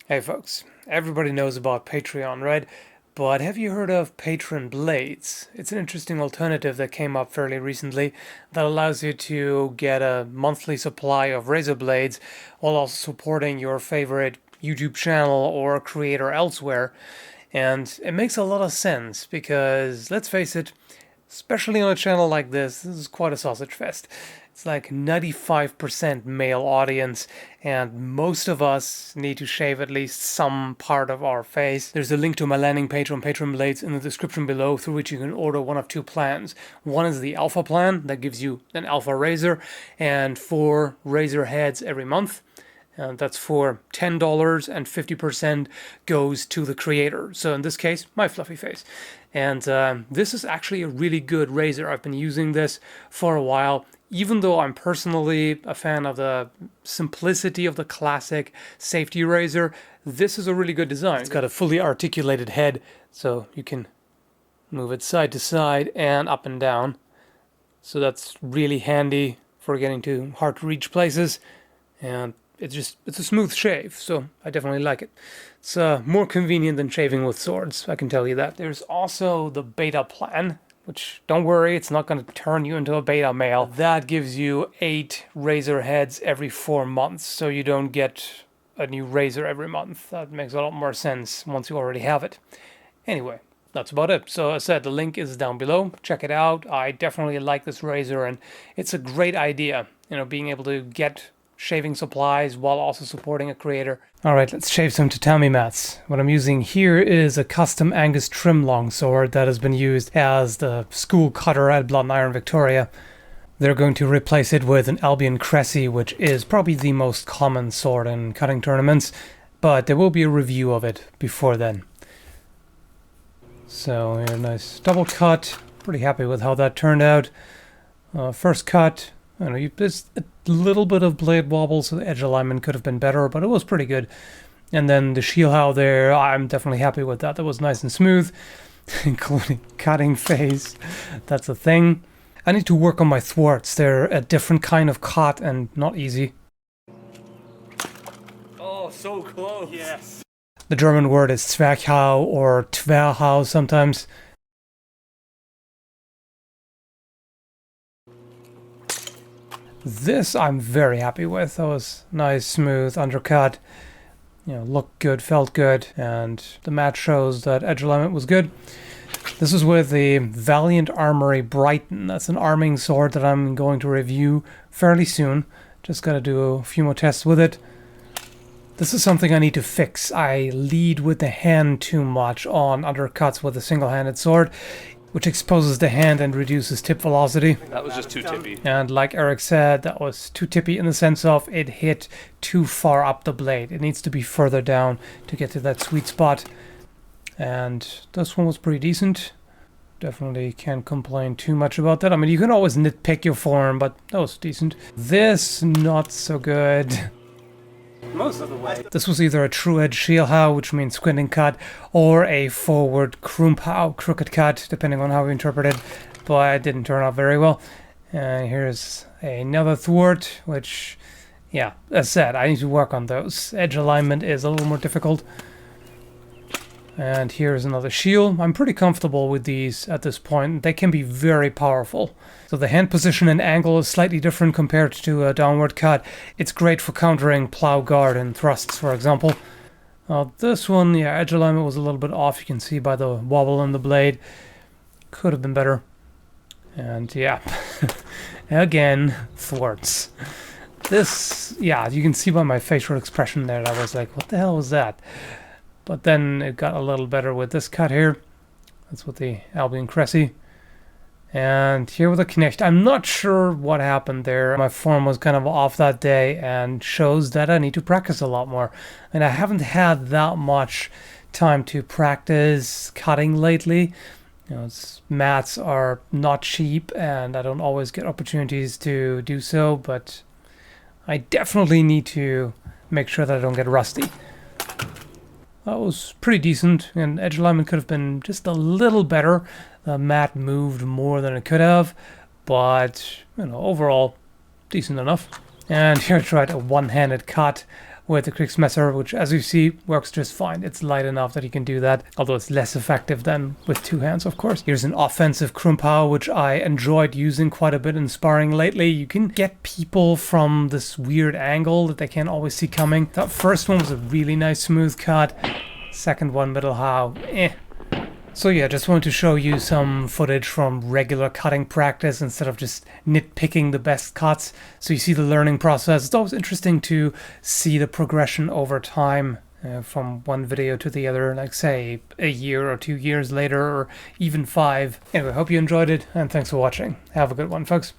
Hey folks, everybody knows about Patreon, right? But have you heard of Patron Blades? It's an interesting alternative that came up fairly recently that allows you to get a monthly supply of razor blades while also supporting your favorite YouTube channel or creator elsewhere. And it makes a lot of sense because, let's face it, especially on a channel like this is quite a sausage fest. It's like 95% male audience, and most of us need to shave at least some part of our face. There's a link to my landing page on Patreon Blades in the description below, through which you can order one of two plans. One is the alpha plan that gives you an alpha razor and 4 razor heads every month. That's for $10, and 50% goes to the creator. So in this case, my fluffy face. And this is actually a really good razor. I've been using this for a while. Even though I'm personally a fan of the simplicity of the classic safety razor, this is a really good design. It's got a fully articulated head, so you can move it side to side and up and down. So that's really handy for getting to hard to reach places. And it's a smooth shave, so I definitely like it. It's more convenient than shaving with swords, I can tell you that. There's also the beta plan, which, don't worry, it's not going to turn you into a beta male. That gives you 8 razor heads every 4 months, so you don't get a new razor every month. That makes a lot more sense once you already have it. Anyway, that's about it. So as I said, the link is down below. Check it out. I definitely like this razor, and it's a great idea, being able to get shaving supplies while also supporting a creator. Alright, let's shave some tatami mats. What I'm using here is a custom Angus trim longsword that has been used as the school cutter at Blood and Iron Victoria. They're going to replace it with an Albion Cressy, which is probably the most common sword in cutting tournaments, but there will be a review of it before then. So here, nice double cut. Pretty happy with how that turned out. First cut. There's a little bit of blade wobble, so the edge alignment could have been better, but it was pretty good. And then the Skallagrim there, I'm definitely happy with that. That was nice and smooth, including cutting phase. That's a thing. I need to work on my thwarts. They're a different kind of cut and not easy. Oh, so close. Yes. The German word is Zwerchhau or Zwerchhau sometimes. This I'm very happy with. That was nice, smooth, undercut. Looked good, felt good, and the match shows that edge alignment was good. This is with the Valiant Armory Brighton. That's an arming sword that I'm going to review fairly soon. Just gotta do a few more tests with it. This is something I need to fix. I lead with the hand too much on undercuts with a single-handed sword, which exposes the hand and reduces tip velocity. That was just too tippy. And like Eric said, that was too tippy in the sense of it hit too far up the blade. It needs to be further down to get to that sweet spot. And this one was pretty decent. Definitely can't complain too much about that. I mean, you can always nitpick your form, but that was decent. This, not so good. Most of the way. This was either a true edge Skallagrim, which means squinting cut, or a forward Krumpau, crooked cut, depending on how you interpret it, but it didn't turn out very well. And here's another thwart, which, yeah, as said, I need to work on those. Edge alignment is a little more difficult. And here's another shield. I'm pretty comfortable with these at this point. They can be very powerful. So the hand position and angle is slightly different compared to a downward cut. It's great for countering plow guard and thrusts, for example. This one, yeah, edge alignment was a little bit off. You can see by the wobble in the blade. Could have been better. And yeah, again, thwarts. This, yeah, you can see by my facial expression there, I was like, what the hell was that? But then it got a little better with this cut here. That's with the Albion Cressy. And here with the Knecht. I'm not sure what happened there. My form was kind of off that day and shows that I need to practice a lot more. And I haven't had that much time to practice cutting lately. Mats are not cheap and I don't always get opportunities to do so, but I definitely need to make sure that I don't get rusty. That was pretty decent, and edge alignment could have been just a little better. The mat moved more than it could have, but overall decent enough. And here I tried a one-handed cut with the Kriegsmesser, which as you see works just fine. It's light enough that you can do that, although it's less effective than with two hands, of course. Here's an offensive Krumpau, which I enjoyed using quite a bit in sparring lately. You can get people from this weird angle that they can't always see coming. That first one was a really nice smooth cut. Second one, middle how, eh. So yeah, just wanted to show you some footage from regular cutting practice instead of just nitpicking the best cuts. So you see the learning process. It's always interesting to see the progression over time from one video to the other, like say a year or 2 years later, or even 5. Anyway, hope you enjoyed it, and thanks for watching. Have a good one, folks.